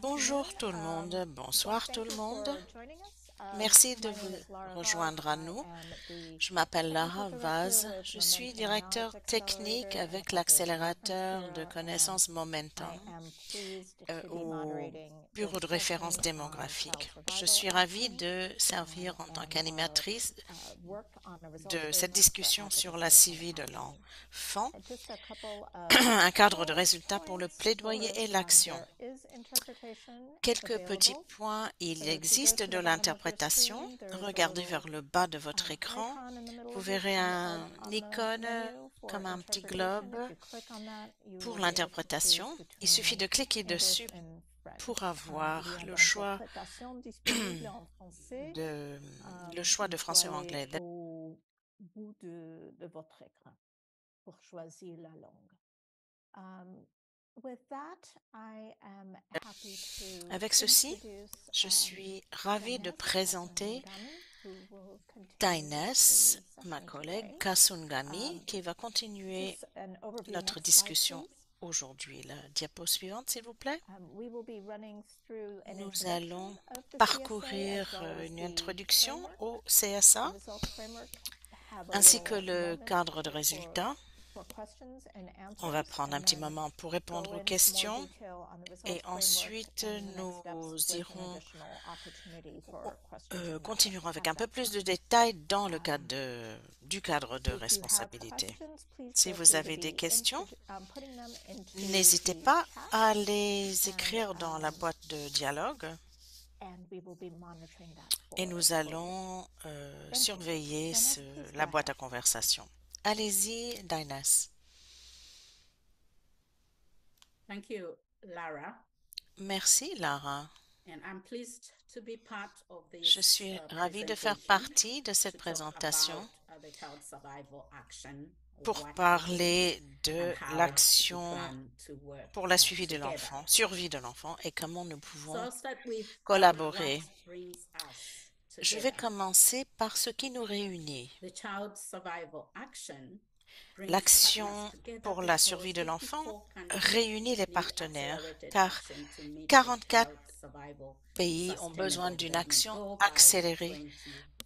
Bonjour tout le monde, bonsoir tout le monde. Merci de vous rejoindre à nous. Je m'appelle Lara Vaz, je suis directeur technique avec l'accélérateur de connaissances Momentum au Bureau de référence démographique. Je suis ravie de servir en tant qu'animatrice de cette discussion sur la CIVI de l'enfant, un cadre de résultats pour le plaidoyer et l'action. Quelques petits points. Il existe de l'interprétation. Regardez vers le bas de votre écran. Vous verrez un icône comme un petit globe pour l'interprétation. Il suffit de cliquer dessus pour avoir de, le choix de français ou anglais. Au bout de votre écran pour choisir la langue. With that, I am happy to Avec ceci, introduce je suis ravie de Dines présenter Kasungami, who will continue Dines, the ma session collègue today. Kasungami, qui va continuer Just an overview. notre Next slide, discussion please. aujourd'hui. La diapo suivante, s'il vous plaît. We will be running through an Nous introduction allons of the CSA as parcourir well as une the introduction framework. au The CSA results framework have a ainsi que little le moment cadre de for résultats. questions and On va answers, prendre un and petit then moment pour go répondre aux into more questions detail on the et results framework ensuite and the next steps nous with an irons, additional opportunity for questions continuerons avec at un peu that plus de time. détails dans le cadre du cadre de If you have responsabilité. questions, please Si feel vous free to avez des be questions, putting them into n'hésitez the pas chat, à les and écrire dans la boîte de dialogue we will be monitoring that et nous for you. allons Thank you. surveiller Dines, please go la boîte ahead. à conversation. Allez-y, Dines. Thank you, Lara. Merci, Lara. And I'm pleased to be part of Je this suis ravie de faire presentation partie de cette to talk présentation about the Child Survival Action, pour what it parler is, and de how we l'action plan to work pour la suivi de together. l'enfant, survie de l'enfant et comment nous So pouvons I'll start with collaborer. what brings us Je vais together. commencer par ce qui nous réunit. The Child Survival Action brings L'action partners together pour la because survie de l'enfant 54 countries réunit les need partenaires accelerated car action to meet the 44 child survival pays ont besoin sustainable d'une development action goal by accélérée 2030.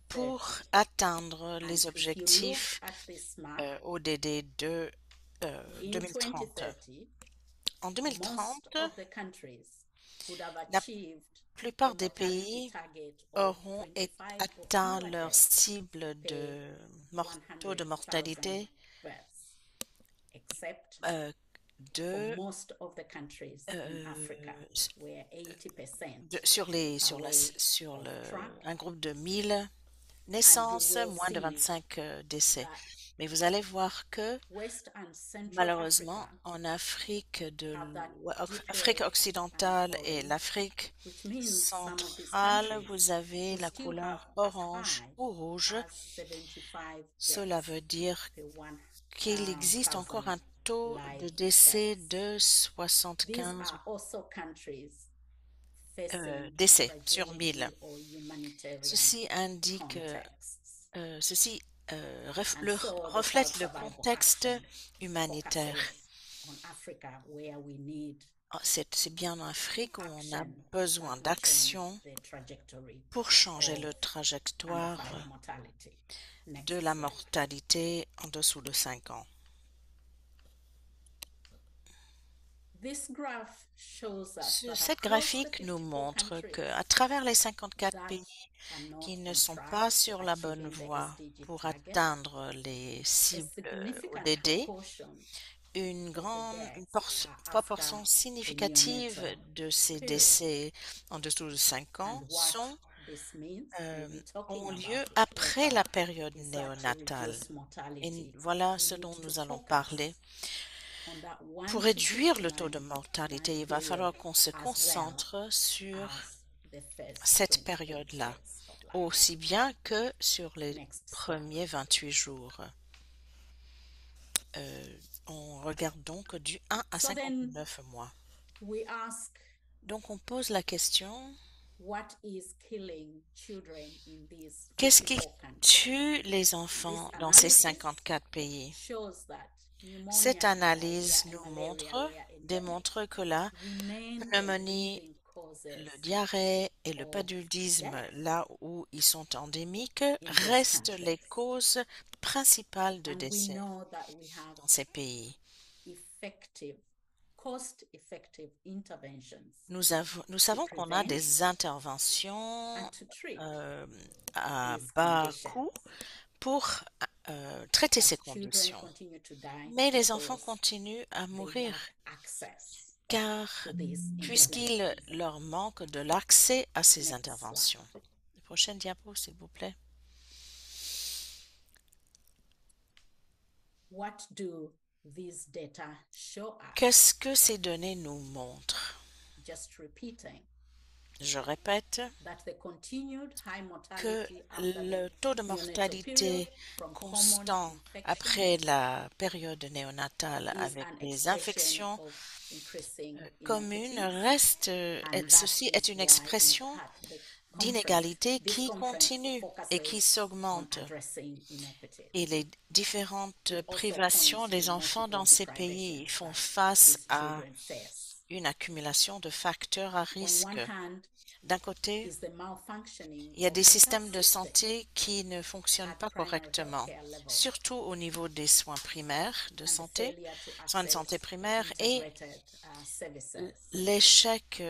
pour atteindre And les if you look objectifs at this map, ODD de in 2030. 2030, En most 2030, of the countries would have la achieved plupart the des mortality pays target of auront 25 or atteint fewer leur deaths cible de per taux de 100,000 mortalité births, except de, for most of the countries in Africa, where 80% sur track, un groupe de 1000 and you naissances, will moins de see 25 décès. that Mais vous allez voir que West and Central malheureusement, Africa en Afrique have that Afrique deeper occidentale et orange, l'Afrique which means some of these centrale, countries vous avez will la still have couleur as orange high ou rouge. as 75 Cela deaths veut dire per qu'il existe encore 1,000 un taux de live décès births. de These 75 are also countries facing décès sur 1000. fragility or humanitarian Ceci indique, contexts. ceci And so the reflète Child le Survival contexte Action humanitaire. focuses on Africa, where we need C'est bien en Afrique où on a action besoin that will change d'action the trajectory pour changer of le trajectoire under 5 mortality. de Next la slide. mortalité en dessous de 5 ans. This graph shows us that Cette across the graphique nous 54 montre countries qu'à travers les 54 that pays are not qui ne on sont track pas for sur la bonne achieving the voie SDG pour targets, atteindre les a cibles significant ODD, proportion une of the deaths are proportion after the significative neonatal de ces period. décès en dessous de 5 ans And what this means, we'll be talking ont about lieu it après la later, période is that to néonatale. reduce Et mortality, voilà we ce need dont to nous allons parler. focus on that 1 Pour to réduire le taux de 59 mortalité, il va period falloir qu'on se as well concentre sur as the first cette 28 période-là, days of life. aussi bien que sur les Next slide. premiers 28 jours. On regarde donc du 1 à So then 59 mois. we ask, Donc on pose la question, what is killing children in these qu'est-ce qui 54 countries? tue les enfants This dans ces analysis 54 pays? shows that Cette pneumonia, analyse diarrhea, nous and malaria montre were démontre que la pneumonie, le diarrhée et le paludisme, là où ils sont endémiques, restent les causes principales de décès dans ces pays. Nous savons qu'on a des interventions à bas coût pour traiter ces conditions. Mais les enfants continuent à mourir car puisqu'il leur manque de l'accès à ces interventions. Prochaine diapo, s'il vous plaît. Qu'est-ce que ces données nous montrent? Je répète que le taux de mortalité constant après la période néonatale avec les infections communes reste, ceci est une expression d'inégalité qui continue et qui s'augmente. Et les différentes privations des enfants dans ces pays font face à une accumulation de facteurs à risque. D'un côté, il y a des systèmes de santé qui ne fonctionnent pas correctement, surtout au niveau des soins primaires de santé, soins de santé primaires et l'échec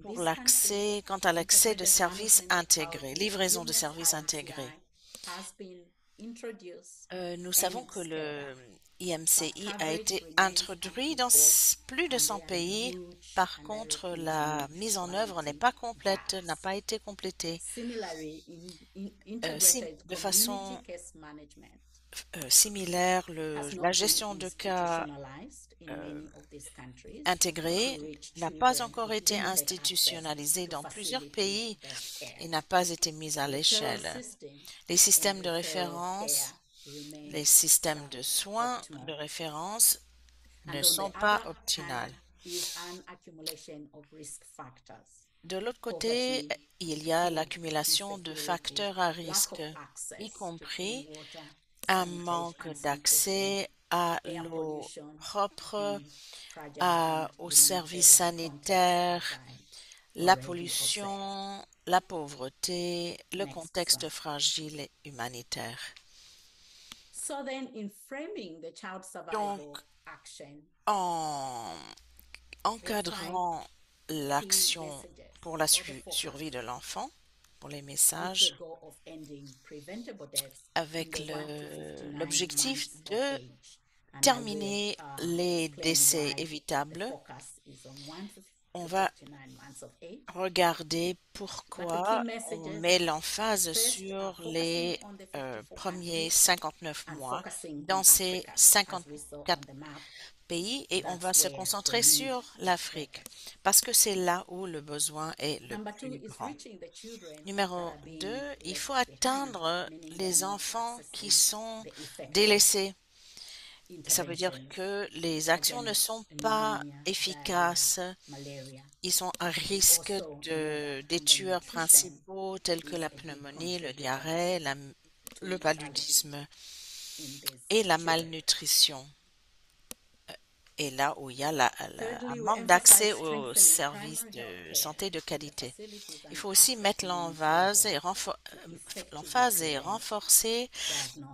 pour l'accès, quant à l'accès de services intégrés, livraison de services intégrés. Nous savons que le IMCI a été introduit dans plus de 100 pays. Par contre, la mise en œuvre n'est pas complète, n'a pas été complétée. De façon similaire, la gestion de cas intégrée n'a pas encore été institutionnalisée dans plusieurs pays et n'a pas été mise à l'échelle. Les systèmes de référence, les systèmes de soins de référence ne sont pas optimales. De l'autre côté, il y a l'accumulation de facteurs à risque, y compris un manque d'accès à l'eau propre, aux services sanitaires, la pollution, la pauvreté, le contexte fragile et humanitaire. Donc, en encadrant l'action pour la survie de l'enfant, pour les messages, avec l'objectif de terminer les décès évitables, on va regarder pourquoi on met l'emphase sur les premiers 59 mois dans ces 54 pays et on va se concentrer sur l'Afrique parce que c'est là où le besoin est le plus grand. Numéro 2, il faut atteindre les enfants qui sont délaissés. Ça veut dire que les actions ne sont pas efficaces. Ils sont à risque des tueurs principaux tels que la pneumonie, le diarrhée, le paludisme et la malnutrition. Et là où il y a un manque d'accès aux services de santé de qualité. Il faut aussi mettre l'emphase et renforcer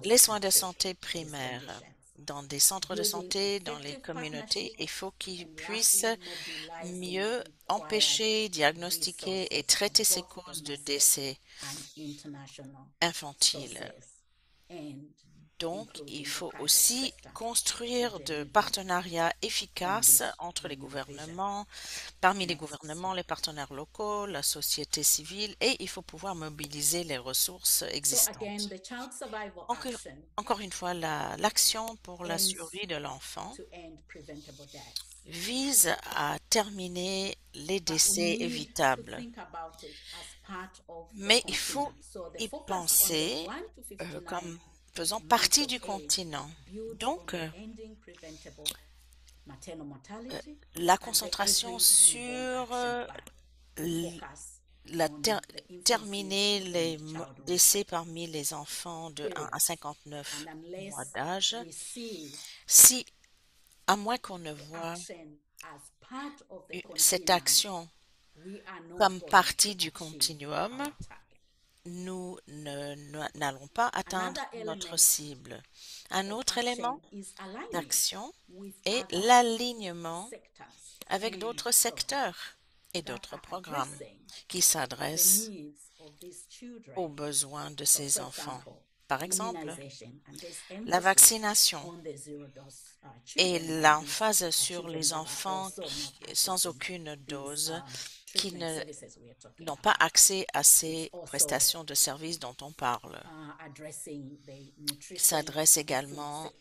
les soins de santé primaires. Dans des centres de santé, dans les communautés, il faut qu'ils puissent mieux empêcher, diagnostiquer et traiter ces causes de décès infantiles. Donc, il faut aussi construire de partenariats efficaces entre les gouvernements, parmi les gouvernements, les partenaires locaux, la société civile, et il faut pouvoir mobiliser les ressources existantes. Encore une fois, l'action pour la survie de l'enfant vise à terminer les décès évitables. Mais il faut y penser comme faisant partie du continent. Donc, la concentration sur terminer les décès parmi les enfants de 1 à 59 mois d'âge. Si à moins qu'on ne voit cette action comme partie du continuum, nous n'allons pas atteindre notre cible. Un autre élément d'action est l'alignement avec d'autres secteurs et d'autres programmes qui s'adressent aux besoins de ces enfants. Par exemple, la vaccination et l'emphase sur les enfants sans aucune dose qui n'ont pas accès à ces prestations de services dont on parle. S'adresse également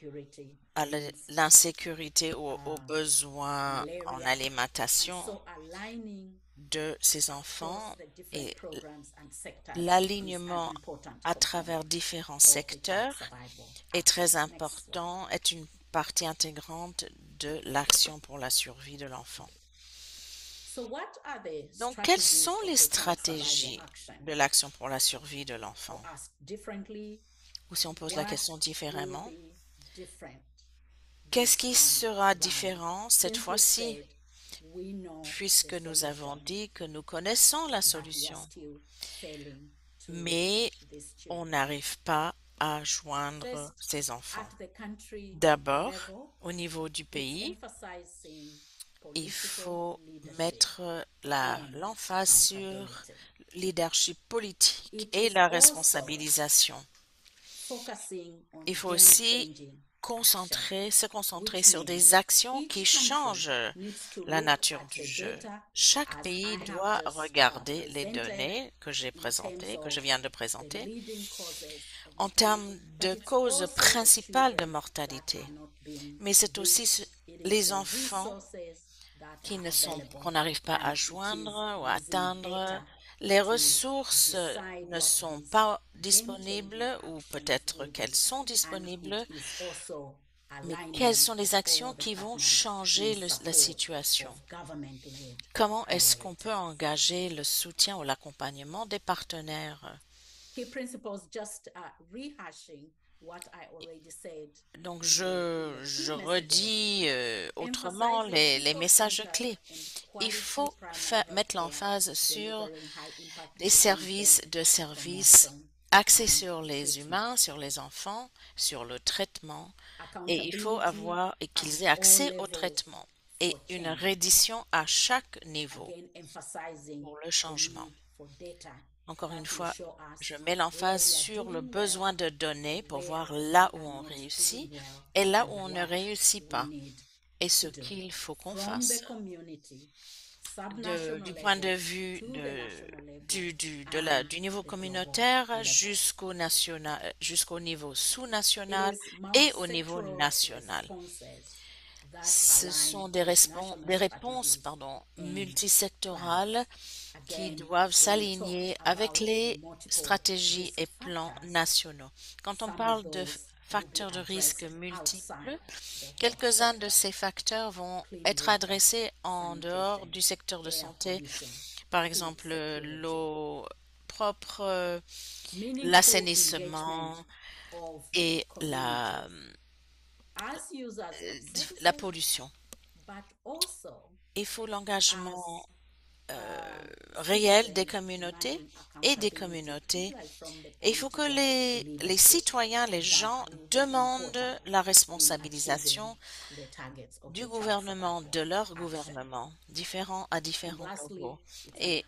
à l'insécurité, aux besoins en alimentation de ces enfants, et l'alignement à travers différents secteurs est très important, est une partie intégrante de l'action pour la survie de l'enfant. Donc, quelles sont les stratégies de l'action pour la survie de l'enfant? Ou si on pose la question différemment, qu'est-ce qui sera différent cette fois-ci, puisque nous avons dit que nous connaissons la solution, mais on n'arrive pas à joindre ces enfants? D'abord, au niveau du pays, il faut mettre l'emphase sur le leadership politique et la responsabilisation. Il faut aussi se concentrer sur des actions qui changent la nature du jeu. Chaque pays doit regarder les données que je viens de présenter, en termes de causes principales de mortalité. Mais c'est aussi les enfants qu'on n'arrive pas à joindre ou à atteindre. Les ressources ne sont pas disponibles, ou peut-être qu'elles sont disponibles, mais quelles sont les actions qui vont changer la situation? Comment est-ce qu'on peut engager le soutien ou l'accompagnement des partenaires? Donc, je redis autrement les messages clés. Il faut mettre l'emphase sur des services axés sur les humains, sur les enfants, sur le traitement, et il faut qu'ils aient accès au traitement et une reddition à chaque niveau pour le changement. Encore une fois, je mets l'emphase sur le besoin de données pour voir là où on réussit et là où on ne réussit pas, et ce qu'il faut qu'on fasse. Du point de vue du niveau communautaire jusqu'au niveau sous-national et au niveau national. Ce sont des réponses multisectorales qui doivent s'aligner avec les stratégies et plans nationaux. Quand on parle de facteurs de risque multiples, quelques-uns de ces facteurs vont être adressés en dehors du secteur de santé. Par exemple, l'eau propre, l'assainissement et la pollution. Il faut l'engagement réel des communautés et des communautés. Et il faut que les citoyens, les gens demandent la responsabilisation du gouvernement, de leur gouvernement, à différents niveaux. Et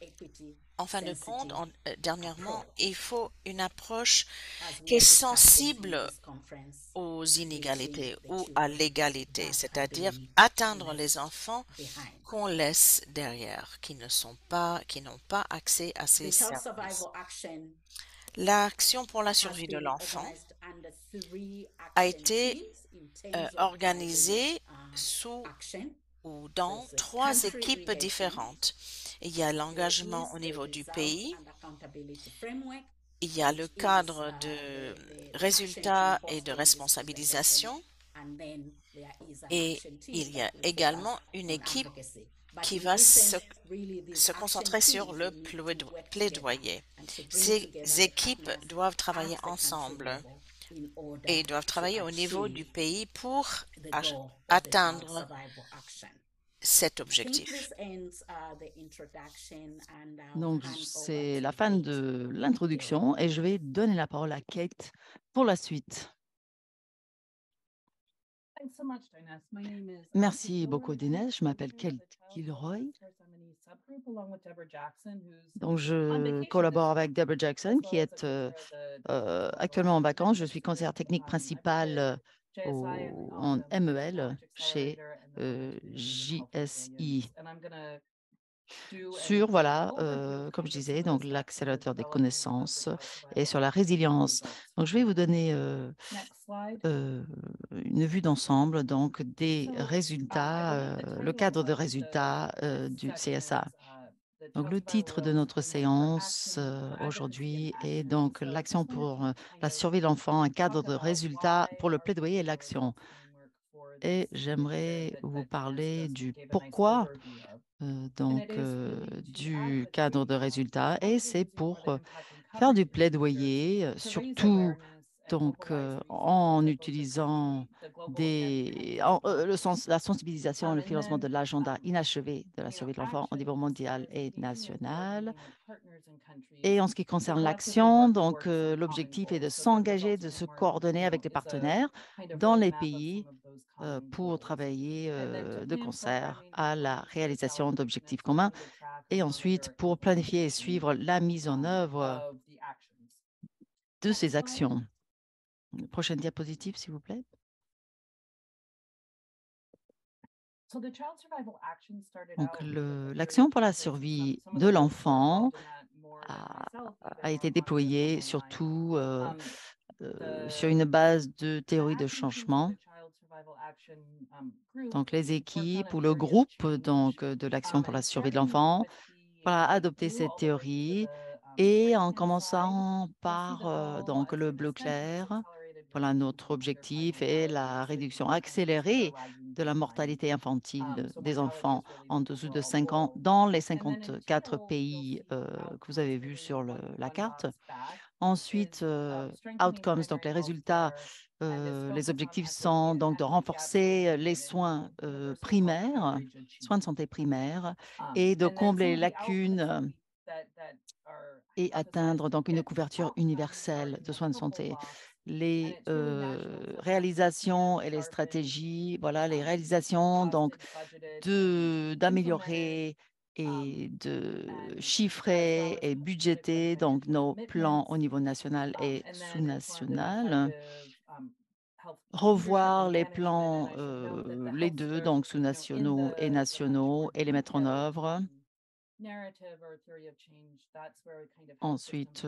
en fin de compte, dernièrement, il faut une approche qui est sensible aux inégalités ou à l'égalité, c'est-à-dire atteindre les enfants qu'on laisse derrière, qui n'ont pas accès à ces services. L'action pour la survie de l'enfant a été organisée dans 3 équipes différentes. Il y a l'engagement au niveau du pays, il y a le cadre de résultats et de responsabilisation, et il y a également une équipe qui va se concentrer sur le plaidoyer. Ces équipes doivent travailler ensemble et ils doivent travailler au niveau du pays pour the goal of the Child atteindre Survival Action. cet I think objectif. this ends the introduction, and I'll Donc, hand over c'est to la fin Kate. de l'introduction et je vais donner la parole à Kate pour la suite. Merci beaucoup, Dines. Je m'appelle Kate Gilroy. Donc, je collabore avec Deborah Jackson, qui est actuellement en vacances. Je suis conseillère technique principale en MEL chez JSI. Sur, voilà, comme je disais, donc l'accélérateur des connaissances et sur la résilience. Donc, je vais vous donner une vue d'ensemble, donc des résultats, le cadre de résultats du CSA. Donc, le titre de notre séance aujourd'hui est donc l'action pour la survie de l'enfant, un cadre de résultats pour le plaidoyer et l'action. Et j'aimerais vous parler du pourquoi du cadre de résultats, et c'est pour faire du plaidoyer, surtout donc en utilisant la sensibilisation et le financement de l'agenda inachevé de la survie de l'enfant au niveau mondial et national. Et en ce qui concerne l'action, donc l'objectif est de s'engager, de se coordonner avec les partenaires dans les pays pour travailler de concert à la réalisation d'objectifs communs et ensuite pour planifier et suivre la mise en œuvre de ces actions. Prochaine diapositive, s'il vous plaît. Donc, l'action pour la survie de l'enfant a été déployée surtout sur une base de théorie de changement. Donc, les équipes ou le groupe donc, de l'action pour la survie de l'enfant a adopté cette théorie et en commençant par donc le bleu clair, voilà, notre objectif est la réduction accélérée de la mortalité infantile des enfants en dessous de 5 ans dans les 54 pays que vous avez vus sur la carte. Ensuite, outcomes, donc les résultats, les objectifs sont donc de renforcer les soins primaires, soins de santé primaires, et de combler les lacunes et atteindre donc une couverture universelle de soins de santé. Les réalisations et les stratégies, voilà, les réalisations donc d'améliorer et de chiffrer et budgéter donc nos plans au niveau national et sous-national. Revoir les plans, les deux, donc sous-nationaux et nationaux, et les mettre en œuvre. Ensuite,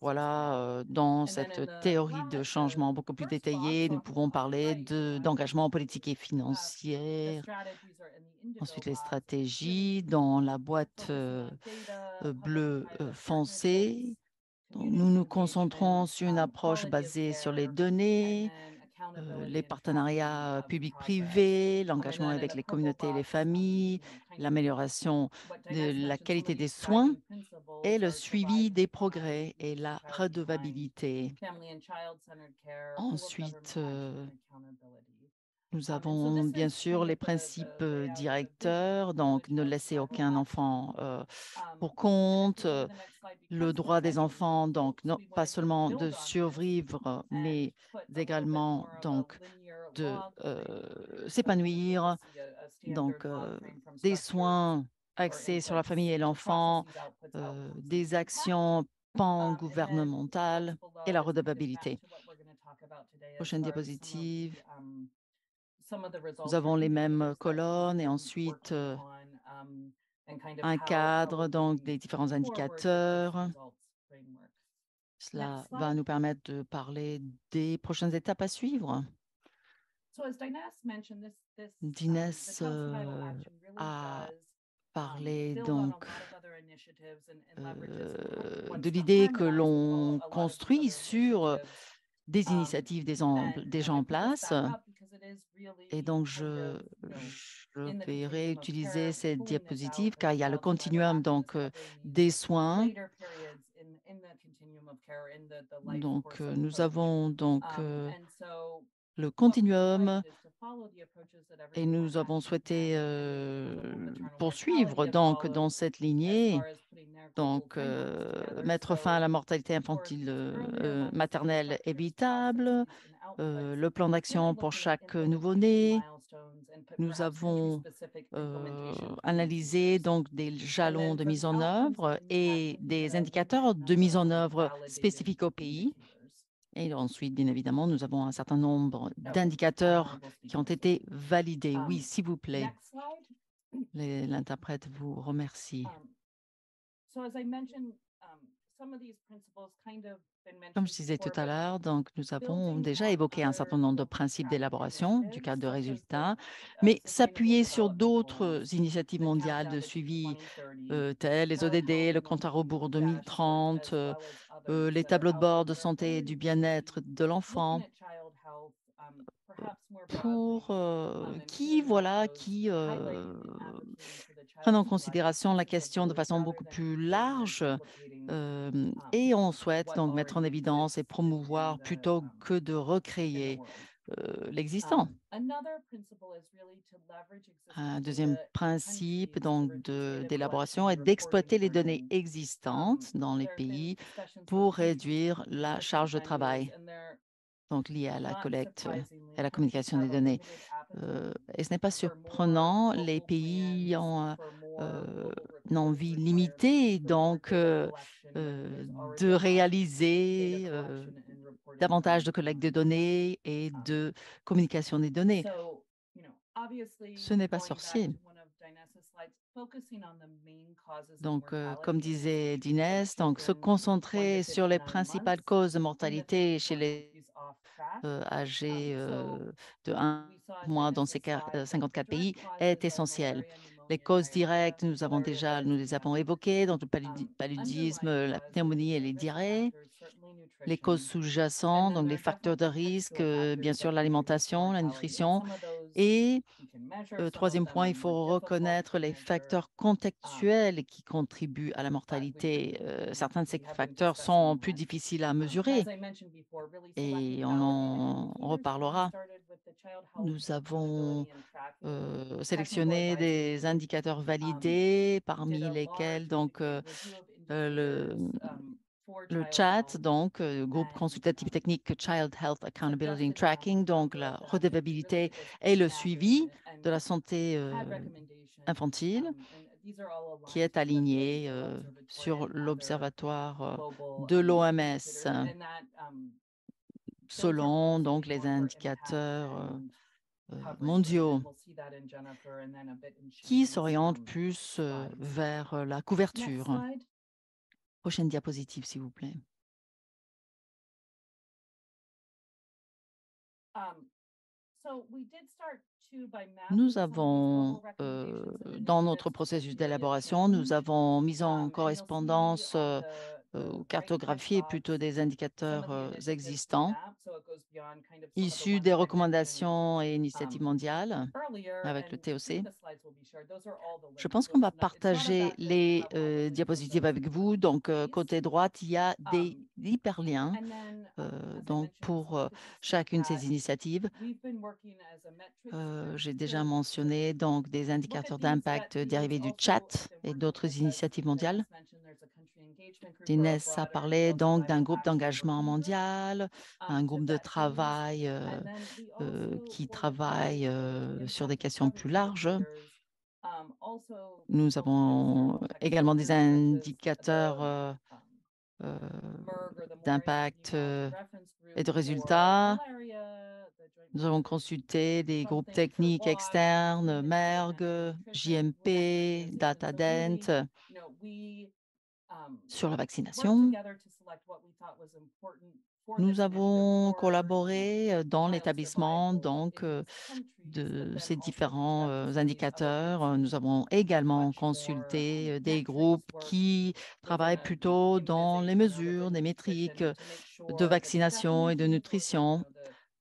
voilà, dans cette théorie de changement beaucoup plus détaillée, nous pouvons parler d'engagement politique et financier. Ensuite, les stratégies dans la boîte bleue foncée. Donc, nous nous concentrons sur une approche basée sur les données, les partenariats publics-privés, l'engagement avec les communautés et les familles, l'amélioration de la qualité des soins et le suivi des progrès et la redevabilité. Ensuite, nous avons bien sûr les principes directeurs, donc ne laisser aucun enfant pour compte, le droit des enfants, donc non, pas seulement de survivre, mais également donc de s'épanouir, donc des soins axés sur la famille et l'enfant, des actions pan-gouvernementales et la redevabilité. Prochaine diapositive. Nous avons les mêmes colonnes et ensuite un cadre, donc des différents indicateurs. Cela va nous permettre de parler des prochaines étapes à suivre. Dines a parlé donc de l'idée que l'on construit sur des initiatives déjà en place. Et donc, je vais réutiliser cette diapositive car il y a le continuum donc, des soins Donc, nous avons donc le continuum et nous avons souhaité poursuivre donc dans cette lignée, donc mettre fin à la mortalité infantile maternelle évitable, le plan d'action pour chaque nouveau-né. Nous avons analysé donc des jalons de mise en œuvre et des indicateurs de mise en œuvre spécifiques au pays. Et ensuite, bien évidemment, nous avons un certain nombre d'indicateurs qui ont été validés. Oui, s'il vous plaît. L'interprète vous remercie. Comme je disais tout à l'heure, donc nous avons déjà évoqué un certain nombre de principes d'élaboration du cadre de résultats, mais s'appuyer sur d'autres initiatives mondiales de suivi telles les ODD, le compte à rebours 2030, les tableaux de bord de santé et du bien-être de l'enfant, pour qui prennent en considération la question de façon beaucoup plus large et on souhaite donc mettre en évidence et promouvoir plutôt que de recréer l'existant. Un deuxième principe donc d'élaboration est d'exploiter les données existantes dans les pays pour réduire la charge de travail donc liée à la collecte et à la communication des données. Et ce n'est pas surprenant, les pays ont une envie limitée donc de réaliser davantage de collecte de données et de communication des données. Ce n'est pas sorcier. Donc, comme disait Dinès, donc se concentrer sur les principales causes de mortalité chez les âgés de 1 mois dans ces 54 pays est essentiel. Les causes directes, nous les avons évoquées, donc le paludisme, la pneumonie et les diarrhées. Les causes sous-jacentes, donc les facteurs de risque, bien sûr l'alimentation, la nutrition. Et troisième point, il faut reconnaître les facteurs contextuels qui contribuent à la mortalité. Certains de ces facteurs sont plus difficiles à mesurer et on en reparlera. Nous avons sélectionné des indicateurs validés, parmi lesquels donc le chat, donc groupe consultatif technique Child Health Accountability and Tracking, donc la redevabilité et le suivi de la santé infantile, qui est aligné sur l'observatoire de l'OMS, selon donc les indicateurs mondiaux qui s'orientent plus vers la couverture. Prochaine diapositive, s'il vous plaît. Nous avons, dans notre processus d'élaboration, nous avons mis en correspondance ou cartographié plutôt des indicateurs existants issus des recommandations et initiatives mondiales avec le TOC. Je pense qu'on va partager les diapositives avec vous. Donc, côté droite, il y a des hyperliens donc pour chacune de ces initiatives. J'ai déjà mentionné donc des indicateurs d'impact dérivés du chat et d'autres initiatives mondiales. Inès a parlé donc d'un groupe d'engagement mondial, un groupe de travail qui travaille sur des questions plus larges. Nous avons également des indicateurs d'impact et de résultats. Nous avons consulté des groupes techniques externes, MERG, JMP, DataDent, sur la vaccination. Nous avons collaboré dans l'établissement donc de ces différents indicateurs. Nous avons également consulté des groupes qui travaillent plutôt dans les mesures, des métriques de vaccination et de nutrition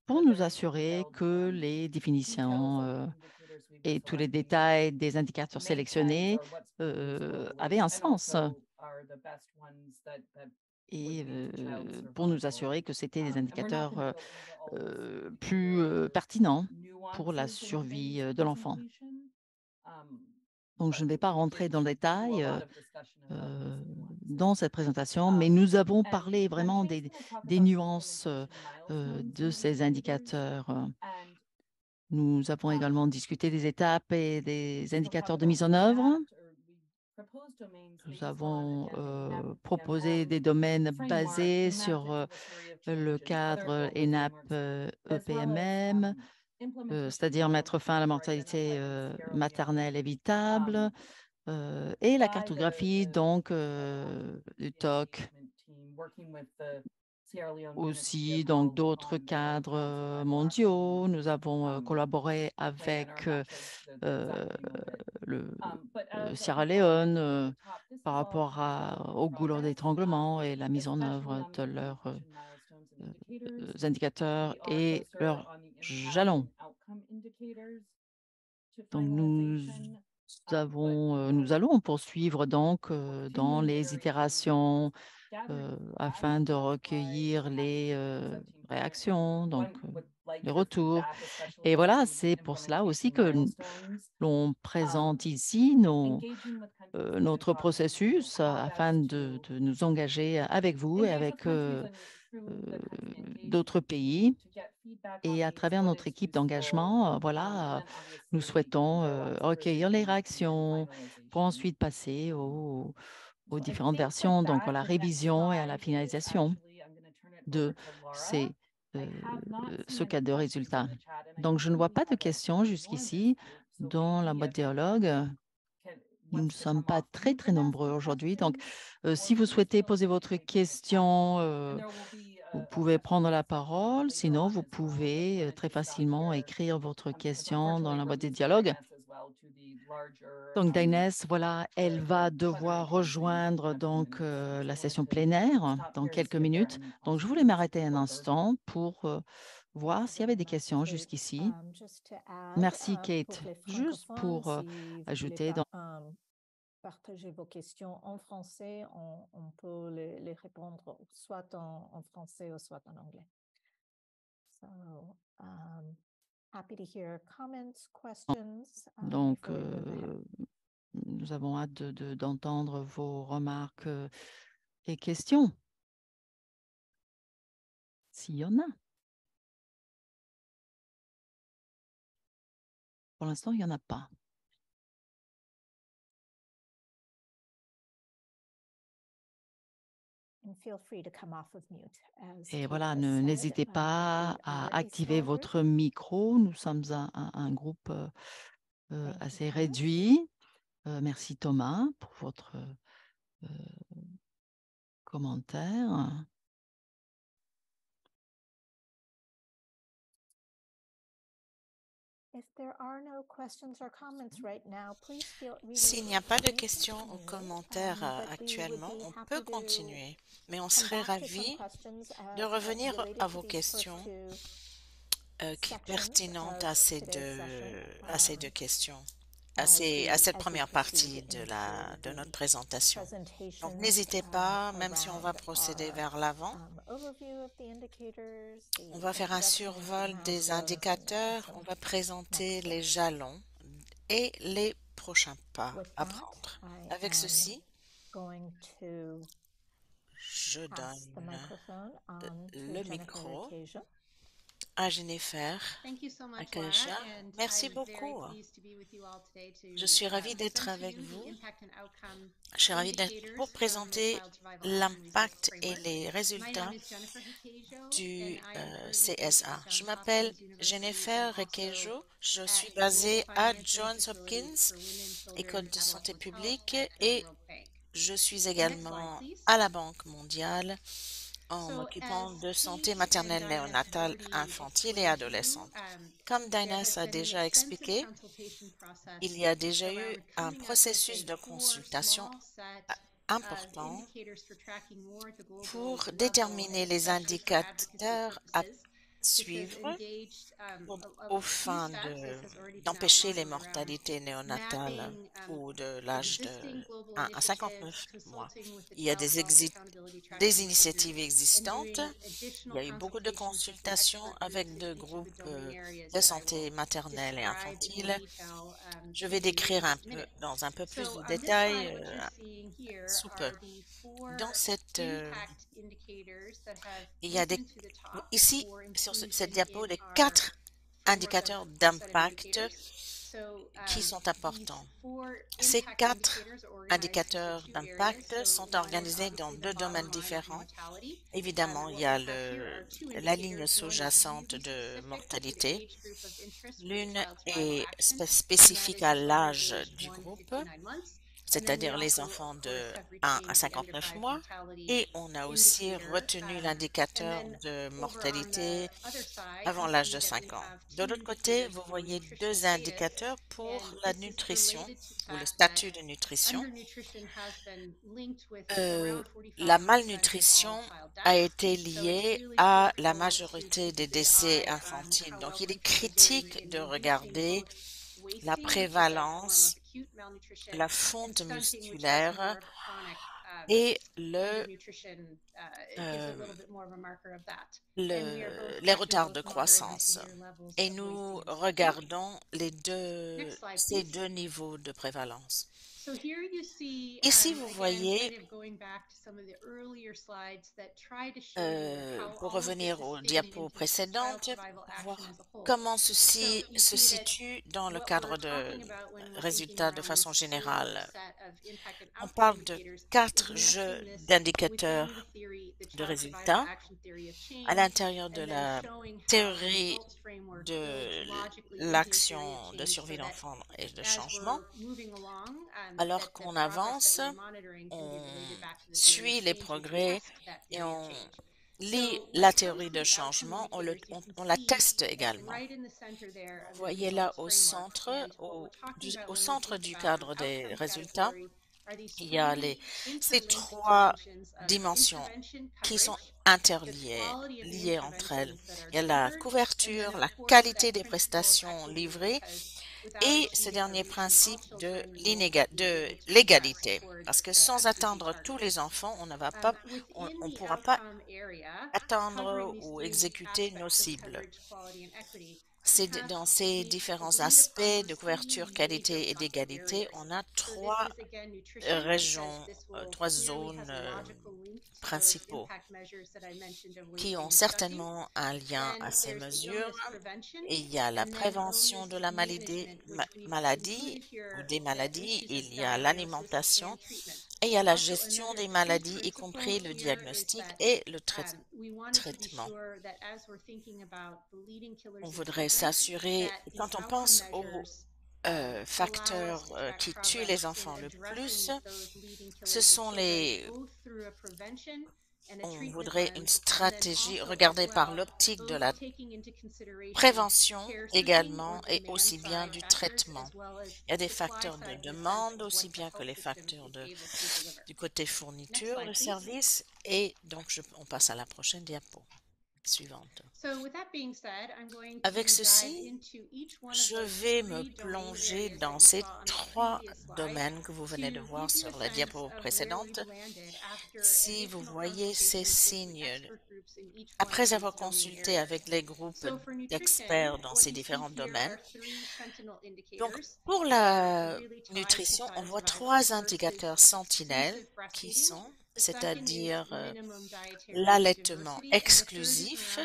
pour nous assurer que les définitions et tous les détails des indicateurs sélectionnés avaient un sens. et pour nous assurer que c'était des indicateurs plus pertinents pour la survie de l'enfant. Donc, je ne vais pas rentrer dans le détail dans cette présentation, mais nous avons parlé vraiment des nuances de ces indicateurs. Nous avons également discuté des étapes et des indicateurs de mise en œuvre. Nous avons proposé des domaines basés sur le cadre ENAP-EPMM, c'est-à-dire mettre fin à la mortalité maternelle évitable, et la cartographie donc du TOC, aussi donc d'autres cadres mondiaux. Nous avons collaboré avec le Sierra Leone par rapport au goulot d'étranglement et la mise en œuvre de leurs indicateurs et leurs jalons. Donc, nous allons poursuivre donc dans les itérations afin de recueillir les réactions, donc les retours. Et voilà, c'est pour cela aussi que l'on présente ici notre processus afin de nous engager avec vous et avec d'autres pays. Et à travers notre équipe d'engagement, voilà, nous souhaitons recueillir les réactions pour ensuite passer aux différentes versions, donc à la révision et à la finalisation de ce cadre de résultats. Donc, je ne vois pas de questions jusqu'ici dans la boîte dialogue. Nous ne sommes pas très nombreux aujourd'hui. Donc, si vous souhaitez poser votre question, vous pouvez prendre la parole. Sinon, vous pouvez très facilement écrire votre question dans la boîte de dialogue. Donc, Dainès, voilà, elle va devoir rejoindre donc la session plénière dans quelques minutes. Donc, je voulais m'arrêter un instant pour voir s'il y avait des questions jusqu'ici. Merci, Kate. Juste pour ajouter dans partager vos questions en français, on peut les répondre soit en français ou soit en anglais. So, happy to hear comments, questions. Donc, nous avons hâte d'entendre vos remarques et questions, s'il y en a. Pour l'instant, il n'y en a pas. Et voilà, n'hésitez pas à activer votre micro. Nous sommes un groupe assez réduit. Merci Thomas pour votre commentaire. S'il n'y a pas de questions ou commentaires actuellement, on peut continuer, mais on serait ravis de revenir à vos questions pertinentes à ces deux questions, à cette première partie de notre présentation. Donc, n'hésitez pas, même si on va procéder vers l'avant. On va faire un survol des indicateurs, on va présenter les jalons et les prochains pas à prendre. Avec ceci, je donne le micro à Jennifer Acacia. Merci beaucoup. Je suis ravie d'être avec vous. Je suis ravie d'être pour présenter l'impact et les résultats du CSA. Je m'appelle Jennifer Requejo. Je suis basée à Johns Hopkins, École de santé publique, et je suis également à la Banque mondiale en m'occupant de santé maternelle, néonatale, infantile et adolescente. Comme Dainès a déjà expliqué, il y a déjà eu un processus de consultation important pour déterminer les indicateurs suivre aux fins d'empêcher les mortalités néonatales ou de l'âge de 1 à 59 mois. Il y a des initiatives existantes. Il y a eu beaucoup de consultations avec des groupes de santé maternelle et infantile. Je vais décrire dans un peu plus de détails sous peu. Dans il y a ici, sur cette diapo, les 4 indicateurs d'impact qui sont importants. Ces 4 indicateurs d'impact sont organisés dans 2 domaines différents. Évidemment, il y a la ligne sous-jacente de mortalité. L'une est spécifique à l'âge du groupe, c'est-à-dire les enfants de 1 à 59 mois. Et on a aussi retenu l'indicateur de mortalité avant l'âge de 5 ans. De l'autre côté, vous voyez 2 indicateurs pour la nutrition ou le statut de nutrition. La malnutrition a été liée à la majorité des décès infantiles. Donc, il est critique de regarder la prévalence, la fonte musculaire et les retards de croissance. Et nous regardons ces 2 niveaux de prévalence. Ici, vous voyez, pour revenir aux diapos précédentes, voir comment ceci se situe dans le cadre de résultats de façon générale. On parle de 4 jeux d'indicateurs de résultats à l'intérieur de la théorie de l'action de survie d'enfants et de changement. Alors qu'on avance, on suit les progrès et on lit la théorie de changement, on la teste également. Vous voyez là au centre du cadre des résultats, il y a ces 3 dimensions qui sont interliées, liées entre elles. Il y a la couverture, la qualité des prestations livrées et ce dernier principe de l'égalité. Parce que sans atteindre tous les enfants, on ne pourra pas atteindre ou exécuter nos cibles. C'est dans ces différents aspects de couverture, qualité et d'égalité, on a 3 régions, 3 zones principaux qui ont certainement un lien à ces mesures. Et il y a la prévention de la maladie ou des maladies, il y a l'alimentation et il y a la gestion des maladies, y compris le diagnostic et le traitement. On voudrait s'assurer, quand on pense aux facteurs qui tuent les enfants le plus, ce sont on voudrait une stratégie regardée par l'optique de la prévention également et aussi bien du traitement. Il y a des facteurs de demande aussi bien que les facteurs du côté fourniture de services. Et donc, on passe à la prochaine diapo suivante. Avec ceci, je vais me plonger dans ces 3 domaines que vous venez de voir sur la diapo précédente. Si vous voyez ces signes, après avoir consulté avec les groupes d'experts dans ces différents domaines, donc pour la nutrition, on voit 3 indicateurs sentinelles qui sont, c'est-à-dire l'allaitement exclusif,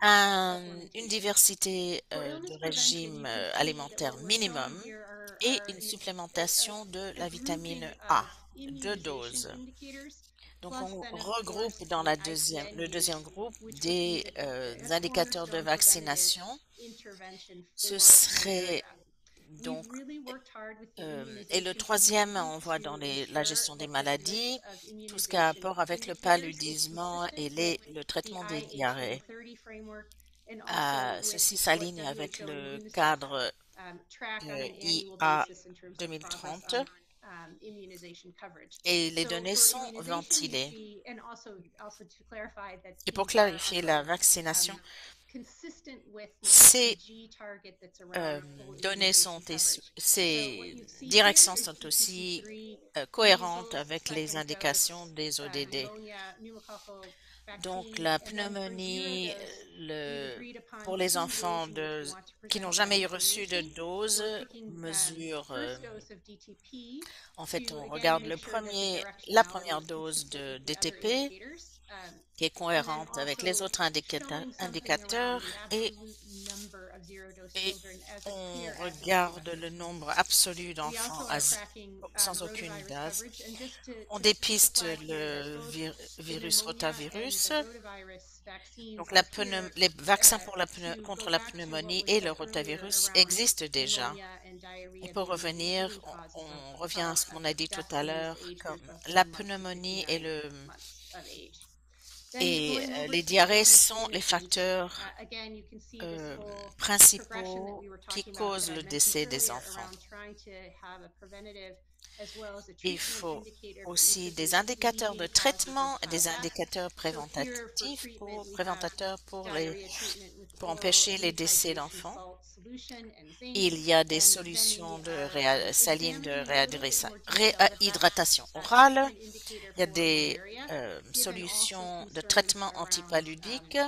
une diversité de régimes alimentaires minimum et une supplémentation de la vitamine A, 2 doses. Donc, on regroupe dans le deuxième groupe des indicateurs de vaccination. Ce serait donc, et le troisième, on voit dans la gestion des maladies, tout ce qui a rapport avec le paludisme et le traitement des diarrhées. Ceci s'aligne avec le cadre IA 2030 et les données sont ventilées. Et pour clarifier la vaccination, ces données ces directions sont aussi cohérentes avec les indications des ODD. Donc, la pneumonie pour les enfants qui n'ont jamais reçu de dose mesure, en fait, on regarde la première dose de DTP qui est cohérente avec les autres indicateurs et on regarde le nombre absolu d'enfants sans aucune base. On dépiste le virus rotavirus. Donc, les vaccins contre la pneumonie et le rotavirus existent déjà. Et pour revenir, on revient à ce qu'on a dit tout à l'heure, comme la pneumonie et les diarrhées sont les facteurs principaux qui causent le décès des enfants. Il faut aussi des indicateurs de traitement et des indicateurs préventateurs pour empêcher les décès d'enfants. Il y a des solutions salines de réhydratation orale. Il y a des solutions de traitement antipaludique.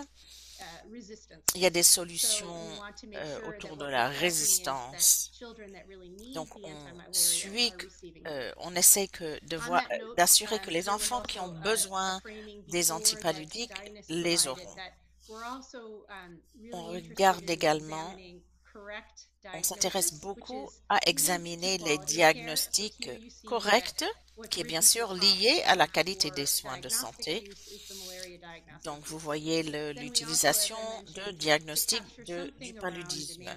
Il y a des solutions autour de la résistance. Donc, on essaie d'assurer que les enfants qui ont besoin des antipaludiques les auront. On regarde également, on s'intéresse beaucoup à examiner les diagnostics corrects, qui est bien sûr lié à la qualité des soins de santé. Donc, vous voyez l'utilisation de diagnostics du paludisme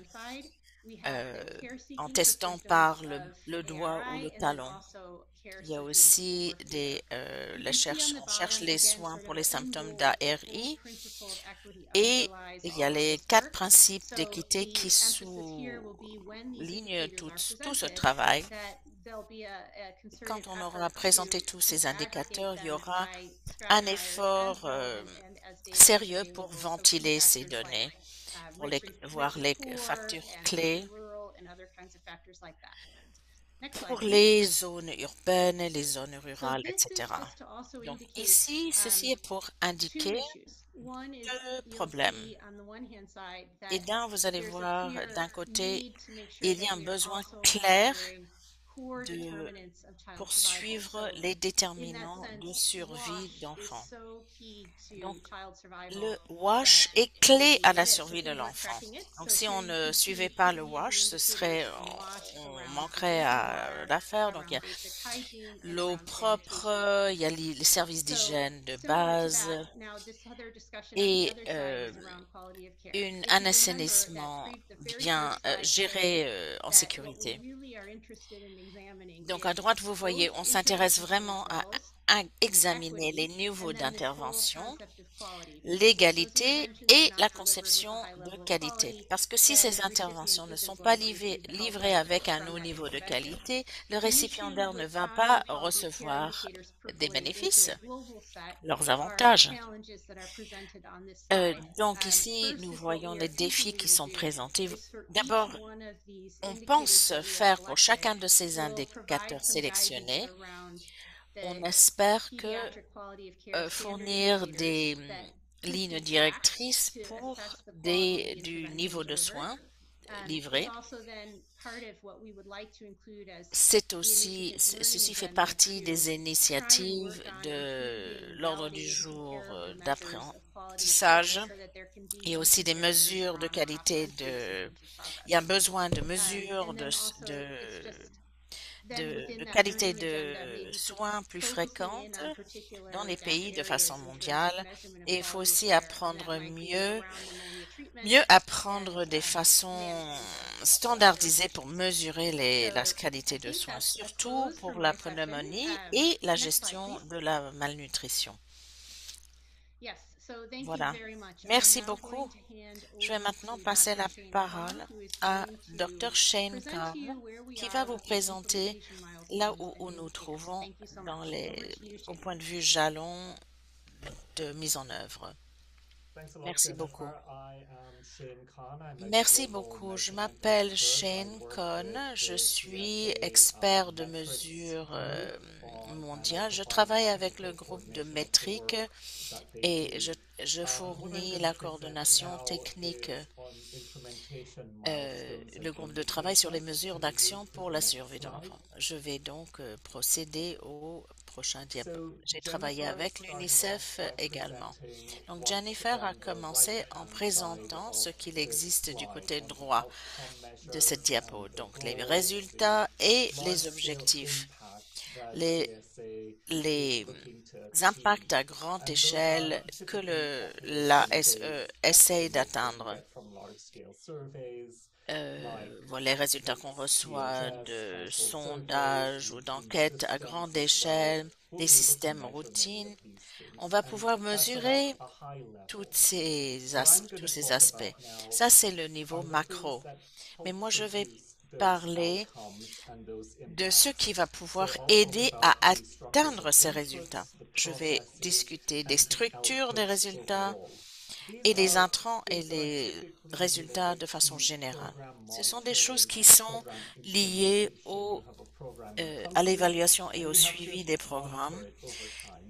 en testant par le doigt ou le talon. Il y a aussi on cherche les soins pour les symptômes d'ARI et il y a les 4 principes d'équité qui soulignent tout ce travail. Quand on aura présenté tous ces indicateurs, il y aura un effort sérieux pour ventiler ces données, pour voir les facteurs clés pour les zones urbaines, les zones rurales, etc. Donc ici, ceci est pour indiquer 2 problèmes. Et vous allez voir, d'un côté, il y a un besoin clair de poursuivre les déterminants de survie d'enfants. Donc, le WASH est clé à la survie de l'enfant. Donc, si on ne suivait pas le WASH, on manquerait à l'affaire. Donc, il y a l'eau propre, il y a les services d'hygiène de base et un assainissement bien géré en sécurité. Donc, à droite, vous voyez, on s'intéresse vraiment à examiner les niveaux d'intervention, l'égalité et la conception de qualité. Parce que si ces interventions ne sont pas livrées avec un haut niveau de qualité, le récipiendaire ne va pas recevoir des bénéfices, leurs avantages. Donc ici, nous voyons les défis qui sont présentés. D'abord, on pense faire pour chacun de ces indicateurs sélectionnés, on espère fournir des lignes directrices pour du niveau de soins livré. Ceci fait partie des initiatives de l'ordre du jour d'apprentissage et aussi des mesures de qualité il y a besoin de mesures de qualité de soins plus fréquentes dans les pays de façon mondiale. Et il faut aussi apprendre mieux apprendre des façons standardisées pour mesurer la qualité de soins, surtout pour la pneumonie et la gestion de la malnutrition. Voilà. Merci beaucoup. Je vais maintenant passer la parole à Dr. Shane Kahn, qui va vous présenter là où nous trouvons au point de vue jalon de mise en œuvre. Merci beaucoup. Merci beaucoup. Je m'appelle Shane Kahn. Je suis expert de mesure mondiale. Je travaille avec le groupe de métrique et je fournis la coordination technique, le groupe de travail sur les mesures d'action pour la survie de l'enfant. Je vais donc procéder au prochain diapo. J'ai travaillé avec l'UNICEF également. Donc Jennifer a commencé en présentant ce qu'il existe du côté droit de cette diapo, donc les résultats et les objectifs. Les impacts à grande échelle que la SE essaye d'atteindre. Les résultats qu'on reçoit de sondages ou d'enquêtes à grande échelle, des systèmes routines. On va pouvoir mesurer tous ces aspects. Ça, c'est le niveau macro. Mais moi, je vais parler de ce qui va pouvoir aider à atteindre ces résultats. Je vais discuter des structures des résultats et les intrants et les résultats de façon générale. Ce sont des choses qui sont liées à l'évaluation et au suivi des programmes.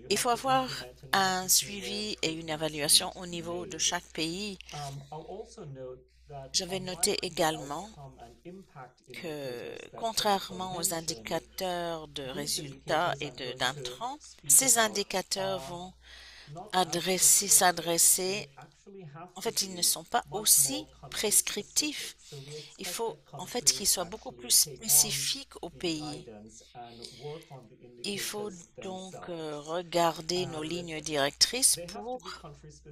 Il faut avoir un suivi et une évaluation au niveau de chaque pays. Je vais noter également que, contrairement aux indicateurs de résultats et d'intrants, ces indicateurs vont s'adresser. En fait, ils ne sont pas aussi prescriptifs. Il faut en fait qu'ils soient beaucoup plus spécifiques au pays. Il faut donc regarder nos lignes directrices pour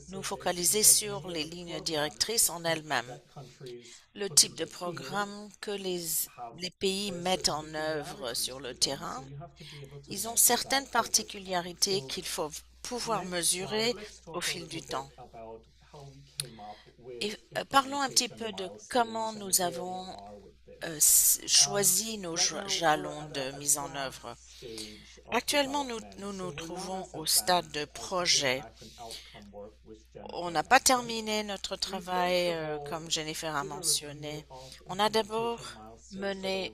nous focaliser sur les lignes directrices en elles-mêmes. Le type de programme que les pays mettent en œuvre sur le terrain, ils ont certaines particularités qu'il faut pouvoir mesurer au fil du temps. Et parlons un petit peu de comment nous avons choisi nos jalons de mise en œuvre. Actuellement, nous trouvons au stade de projet. On n'a pas terminé notre travail, comme Jennifer a mentionné. On a d'abord mené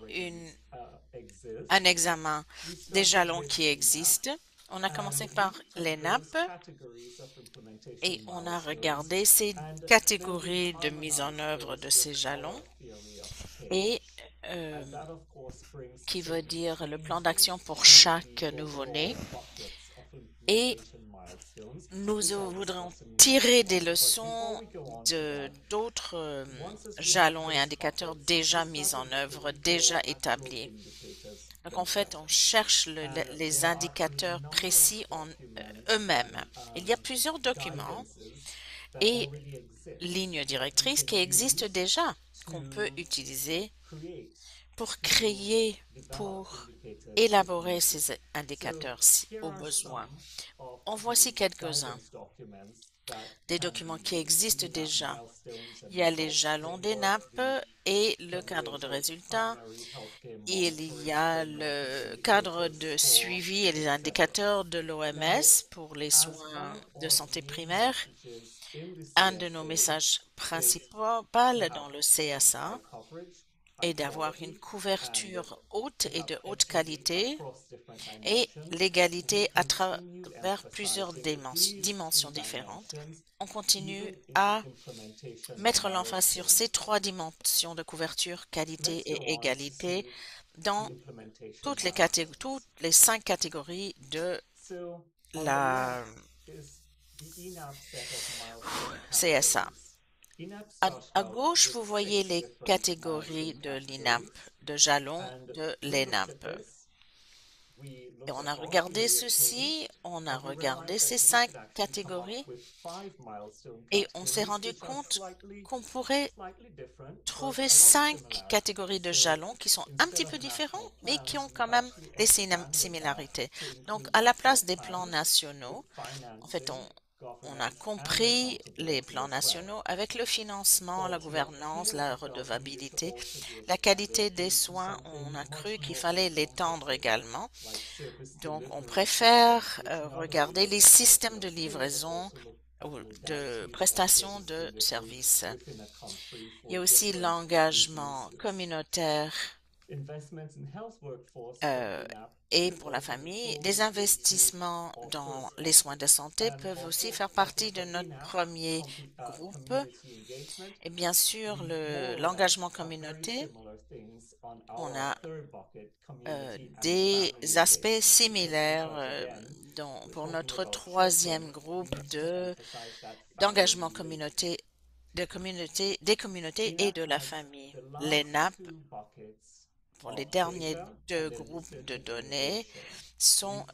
un examen des jalons qui existent. On a commencé par l'ENAP et on a regardé ces catégories de mise en œuvre de ces jalons et qui veut dire le plan d'action pour chaque nouveau-né. Et nous voudrons tirer des leçons d'autres jalons et indicateurs déjà mis en œuvre, déjà établis. Donc, en fait, on cherche les indicateurs précis en eux-mêmes. Il y a plusieurs documents et lignes directrices qui existent déjà, qu'on peut utiliser pour élaborer ces indicateurs au besoin. En voici quelques-uns. Des documents qui existent déjà. Il y a les jalons des nappes et le cadre de résultats. Il y a le cadre de suivi et les indicateurs de l'OMS pour les soins de santé primaire. Un de nos messages principaux dans le CSA est d'avoir une couverture haute et de haute qualité et l'égalité à travers plusieurs dimensions différentes. On continue à mettre l'emphase sur ces trois dimensions de couverture, qualité et égalité dans toutes les 5 catégories de la CSA. À gauche, vous voyez les catégories de l'INAP, de jalons de l'ENAP. Et on a regardé ceci, on a regardé ces 5 catégories et on s'est rendu compte qu'on pourrait trouver 5 catégories de jalons qui sont un petit peu différents, mais qui ont quand même des similarités. Donc, à la place des plans nationaux, en fait, On a compris les plans nationaux avec le financement, la gouvernance, la redevabilité, la qualité des soins. On a cru qu'il fallait l'étendre également. Donc, on préfère regarder les systèmes de livraison ou de prestation de services. Il y a aussi l'engagement communautaire et pour la famille. Des investissements dans les soins de santé peuvent aussi faire partie de notre premier groupe. Et bien sûr, l'engagement communautaire, on a des aspects similaires pour notre troisième groupe d'engagement des communautés et de la famille. Les NAP, pour les derniers deux groupes de données, sont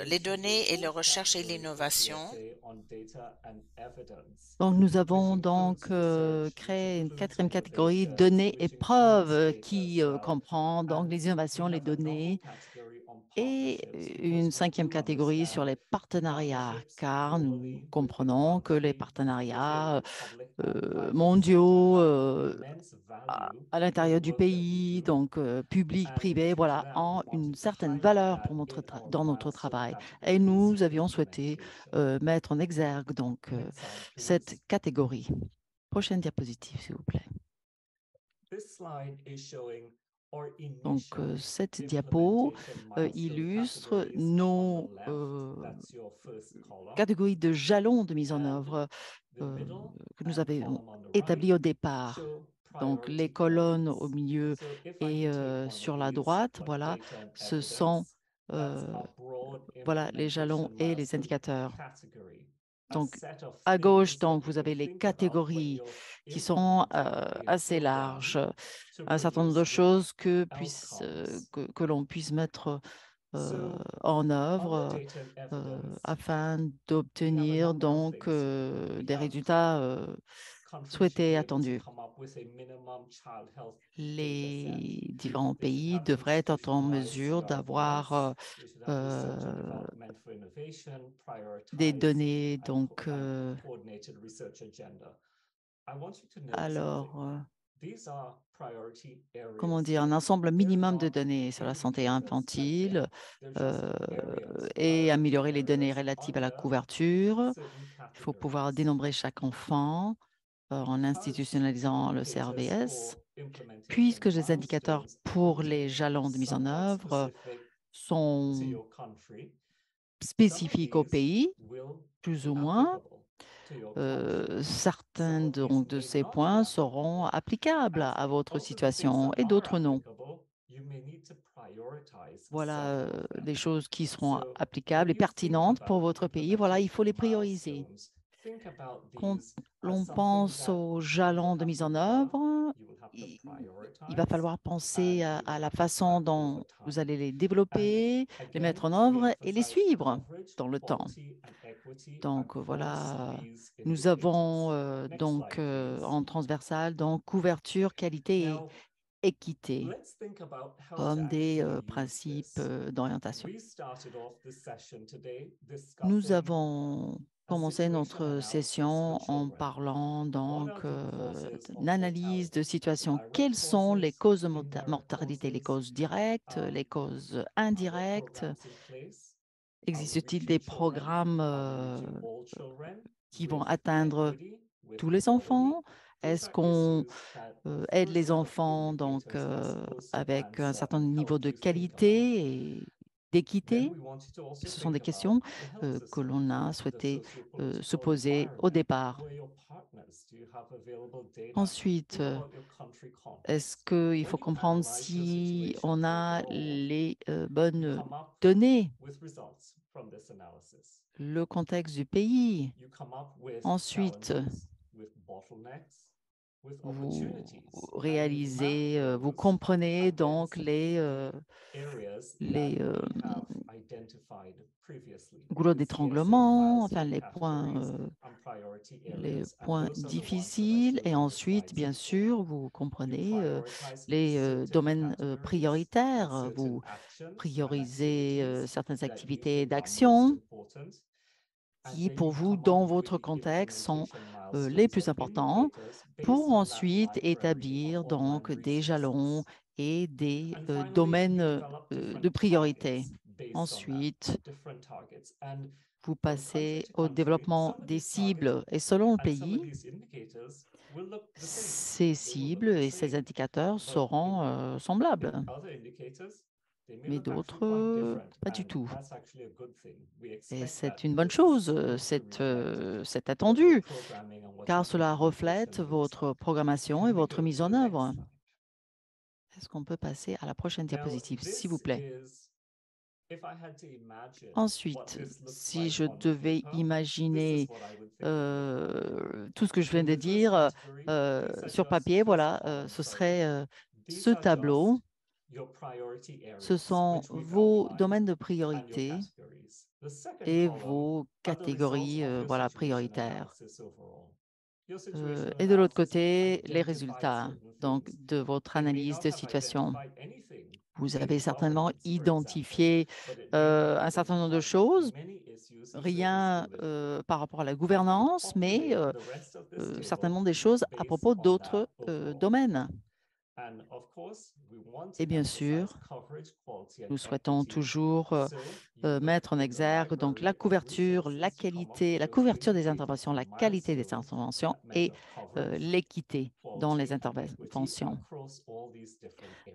les données et la recherche et l'innovation. Donc, nous avons donc créé une quatrième catégorie, données et preuves, qui comprend donc les innovations, les données, et une cinquième catégorie sur les partenariats, car nous comprenons que les partenariats mondiaux à l'intérieur du pays, donc public, privé, voilà, ont une certaine valeur pour dans notre travail. Et nous avions souhaité mettre en exergue donc cette catégorie. Prochaine diapositive, s'il vous plaît. Donc, cette diapo illustre nos catégories de jalons de mise en œuvre que nous avions établis au départ. Donc, les colonnes au milieu et sur la droite, voilà, ce sont voilà, les jalons et les indicateurs. Donc, à gauche, donc, vous avez les catégories qui sont assez larges, un certain nombre de choses que l'on puisse mettre en œuvre afin d'obtenir donc des résultats souhaités et attendus. Les différents pays devraient être en mesure d'avoir des données, donc comment dire, un ensemble minimum de données sur la santé infantile et améliorer les données relatives à la couverture. Il faut pouvoir dénombrer chaque enfant en institutionnalisant le CRVS, puisque les indicateurs pour les jalons de mise en œuvre sont spécifiques au pays, plus ou moins. Certains donc, de ces points seront applicables à votre situation et d'autres non. Voilà des choses qui seront applicables et pertinentes pour votre pays. Voilà, il faut les prioriser. Quand l'on pense aux jalons de mise en œuvre, il va falloir penser à la façon dont vous allez les développer, les mettre en œuvre et les suivre dans le temps. Donc, voilà, nous avons donc en transversal, donc couverture, qualité et équité comme des principes d'orientation. Nous avons commencé notre session en parlant donc d'une analyse de situation. Quelles sont les causes de mortalité, les causes directes, les causes indirectes? Existe-t-il des programmes qui vont atteindre tous les enfants? Est-ce qu'on aide les enfants donc avec un certain niveau de qualité et d'équité? Ce sont des questions que l'on a souhaité se poser au départ. Ensuite, est-ce qu'il faut comprendre si on a les bonnes données, le contexte du pays? Ensuite, vous réalisez, vous comprenez donc les goulots d'étranglement, enfin les points difficiles. Et ensuite, bien sûr, vous comprenez les domaines prioritaires. Vous priorisez certaines activités d'action. qui, pour vous, dans votre contexte, sont les plus importants pour ensuite établir donc des jalons et des domaines de priorité. Ensuite, vous passez au développement des cibles et selon le pays, ces cibles et ces indicateurs seront semblables, mais d'autres, pas du tout. Et c'est une bonne chose, c'est attendu, car cela reflète votre programmation et votre mise en œuvre. Est-ce qu'on peut passer à la prochaine diapositive, s'il vous plaît? Ensuite, si je devais imaginer tout ce que je viens de dire sur papier, voilà, ce serait ce tableau. Ce sont vos domaines de priorité et vos catégories voilà, prioritaires. Et de l'autre côté, les résultats donc, de votre analyse de situation. Vous avez certainement identifié un certain nombre de choses, rien par rapport à la gouvernance, mais certainement des choses à propos d'autres domaines. Et bien sûr, nous souhaitons toujours mettre en exergue donc la couverture, la qualité, la couverture des interventions, la qualité des interventions et l'équité dans les interventions.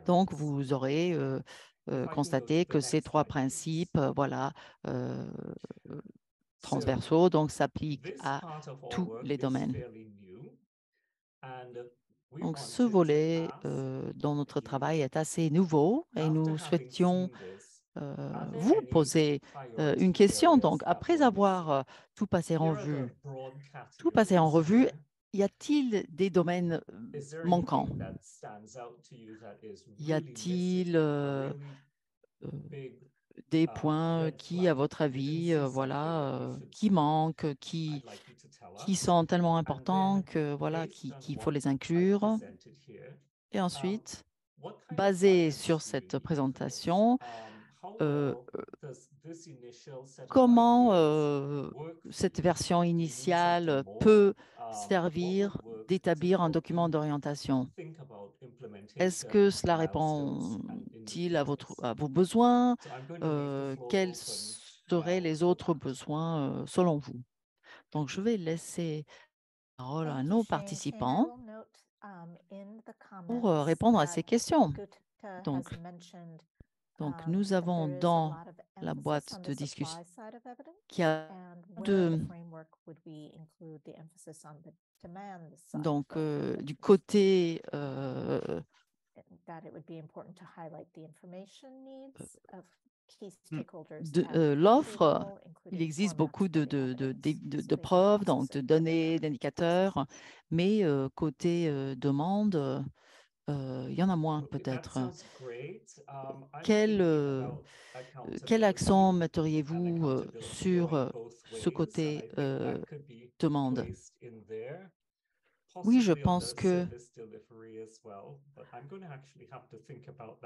Donc, vous aurez constaté que ces trois principes, voilà, transversaux, donc s'appliquent à tous les domaines. Donc, ce volet dans notre travail est assez nouveau et nous souhaitions vous poser une question. Donc, après avoir tout passé en revue, y a-t-il des domaines manquants? Y a-t-il des points qui, à votre avis, voilà, qui manquent, qui sont tellement importants que voilà, qu'il faut les inclure? Et ensuite, basé sur cette présentation, comment cette version initiale peut servir d'établir un document d'orientation? Est-ce que cela répond-il à vos besoins? Quels seraient les autres besoins selon vous? Donc, je vais laisser la parole à nos participants pour répondre à ces questions. Donc, nous avons dans la boîte de discussion qui a donc du côté de l'offre, il existe beaucoup de preuves, donc de données, d'indicateurs, mais côté demande, il y en a moins peut-être. Quel accent metteriez-vous sur ce côté demande? Oui, je pense que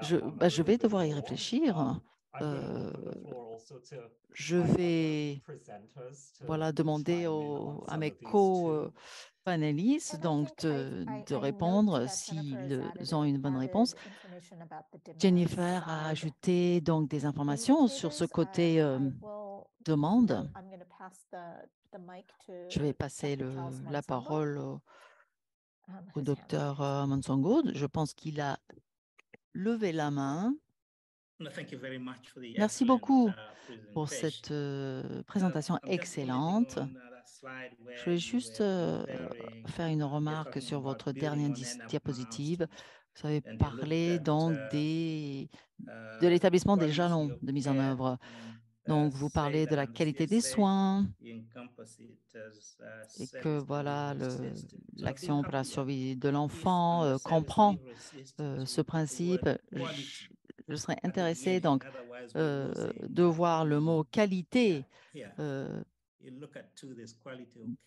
je vais devoir y réfléchir. Je vais voilà, demander à mes co-panélistes donc de répondre s'ils ont une bonne réponse. Jennifer a ajouté donc des informations sur ce côté demande. Je vais passer la parole au docteur Monsongo. Je pense qu'il a levé la main. Merci beaucoup pour cette présentation excellente. Je voulais juste faire une remarque sur votre dernière diapositive. Vous avez parlé donc de l'établissement des jalons de mise en œuvre. Donc, vous parlez de la qualité des soins et que voilà, l'action pour la survie de l'enfant comprend ce principe. Je serais intéressée donc de voir le mot qualité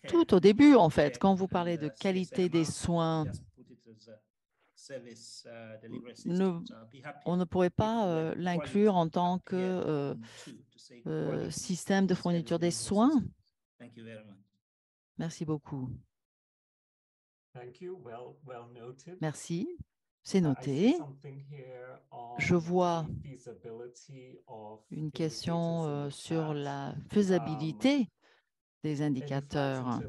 tout au début, en fait, quand vous parlez de qualité des soins. On ne pourrait pas l'inclure en tant que système de fourniture des soins. Merci beaucoup. Merci, c'est noté. Je vois une question sur la faisabilité des indicateurs.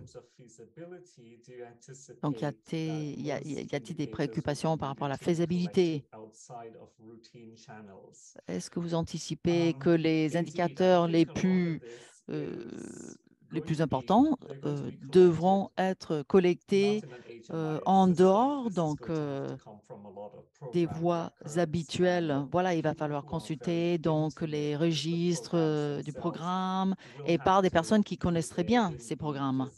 Donc, y a-t-il des préoccupations par rapport à la faisabilité? Est-ce que vous anticipez que les indicateurs les plus importants devront être collectés en dehors des voies habituelles? Voilà, il va falloir consulter donc les registres du programme et par des personnes qui connaissent très bien ces programmes.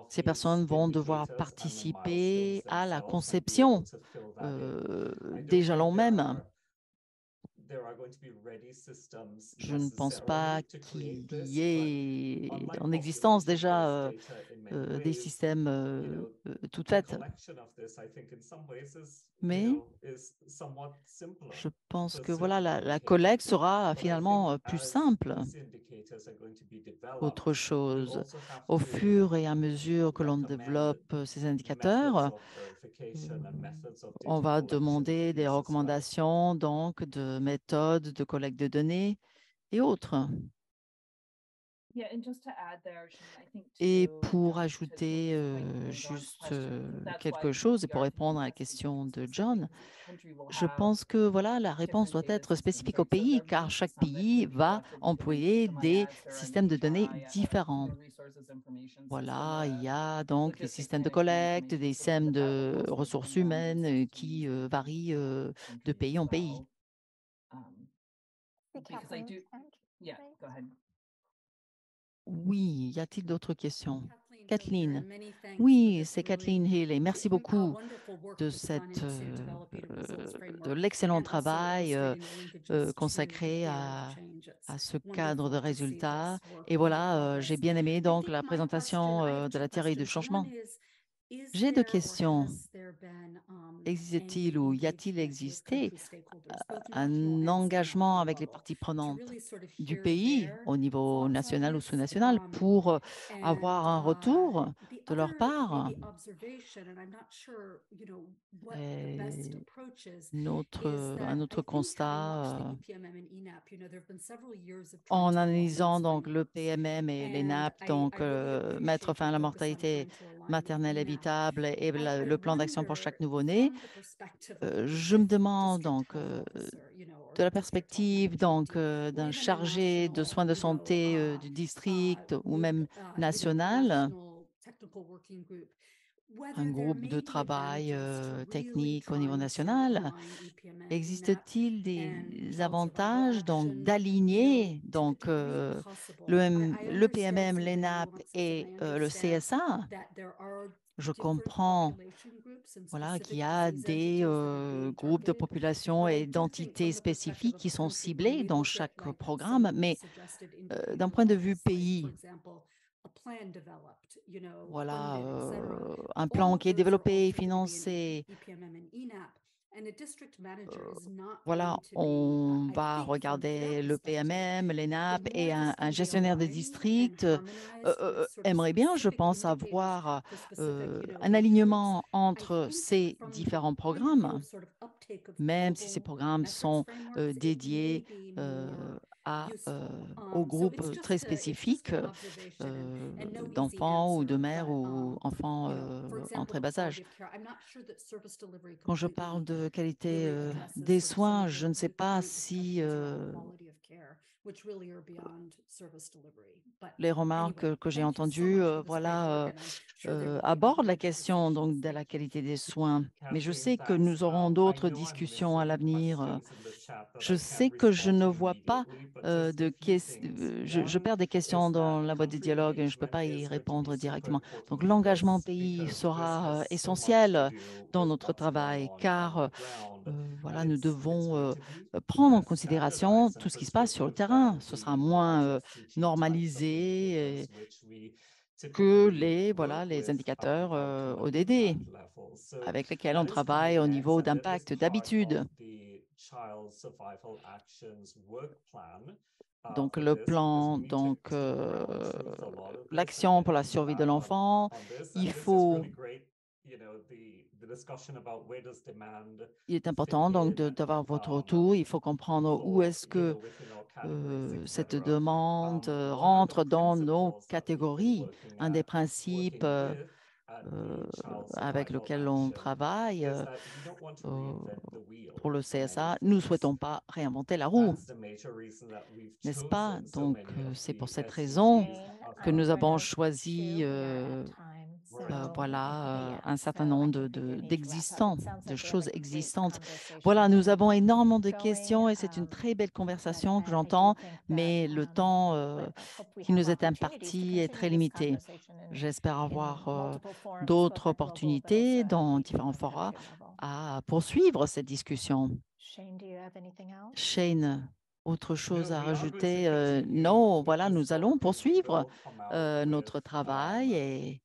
Ces personnes vont devoir participer à la conception des jalons mêmes. Je ne pense pas qu'il y ait en existence déjà des systèmes tout faits. Mais je pense que voilà, la collecte sera finalement plus simple. Autre chose, au fur et à mesure que l'on développe ces indicateurs, on va demander des recommandations donc de méthodes de collecte de données et autres. Et pour ajouter juste quelque chose et pour répondre à la question de John, je pense que voilà, la réponse doit être spécifique au pays car chaque pays va employer des systèmes de données différents. Voilà, il y a donc les systèmes de collecte, des systèmes de ressources humaines qui varient de pays en pays. Oui, y a-t-il d'autres questions? Kathleen. Oui, c'est Kathleen Healy. Merci beaucoup de l'excellent travail consacré à ce cadre de résultats. Et voilà, j'ai bien aimé donc la présentation de la théorie du changement. J'ai deux questions. Existe-t-il ou y a-t-il existé un engagement avec les parties prenantes du pays au niveau national ou sous-national pour avoir un retour de leur part? Et un autre constat en analysant donc le PMM et les NAP, donc mettre fin à la mortalité maternelle évitable et le plan d'action pour chaque nouveau-né. Je me demande donc de la perspective donc d'un chargé de soins de santé du district ou même national, un groupe de travail technique au niveau national. Existe-t-il des avantages donc d'aligner donc le PMM, l'ENAP et le CSA? Je comprends voilà, qu'il y a des groupes de population et d'entités spécifiques qui sont ciblés dans chaque programme, mais d'un point de vue pays, voilà, un plan qui est développé et financé. Voilà, on va regarder le PMM, l'ENAP et un gestionnaire de district aimerait bien, je pense, avoir un alignement entre ces différents programmes, même si ces programmes sont dédiés aux groupes très spécifiques d'enfants ou de mères ou enfants en très bas âge. Quand je parle de qualité des soins, je ne sais pas si les remarques que j'ai entendues voilà, abordent la question donc, de la qualité des soins. Mais je sais que nous aurons d'autres discussions à l'avenir. Je sais que je ne vois pas je perds des questions dans la boîte des dialogues et je ne peux pas y répondre directement. Donc, l'engagement pays sera essentiel dans notre travail car voilà, nous devons prendre en considération tout ce qui se passe sur le terrain. Ce sera moins normalisé que les indicateurs ODD avec lesquels on travaille au niveau d'impact d'habitude. Donc, le plan, l'action pour la survie de l'enfant, il est important donc d'avoir votre retour. Il faut comprendre où est-ce que cette demande rentre dans nos catégories. Un des principes avec lequel on travaille pour le CSA, nous ne souhaitons pas réinventer la roue, n'est-ce pas? Donc, c'est pour cette raison que nous avons choisi voilà, un certain nombre de choses existantes. Voilà, nous avons énormément de questions et c'est une très belle conversation que j'entends, mais le temps qui nous est imparti est très limité. J'espère avoir d'autres opportunités dans différents forats à poursuivre cette discussion. Shane, autre chose à rajouter? Non, voilà, nous allons poursuivre notre travail et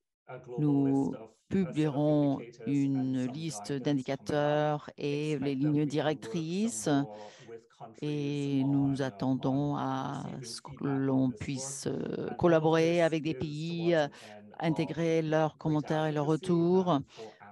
nous publierons une liste d'indicateurs et les lignes directrices et nous attendons à ce que l'on puisse collaborer avec des pays, intégrer leurs commentaires et leurs retours.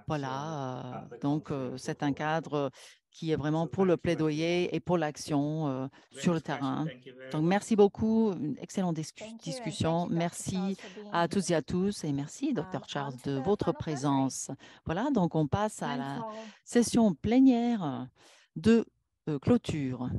Voilà, donc c'est un cadre qui est vraiment pour le plaidoyer et pour l'action sur le terrain. Donc, merci beaucoup, une excellente discussion. Merci à toutes et à tous et merci, Dr. Charles, de votre présence. Voilà, donc on passe à la session plénière de clôture.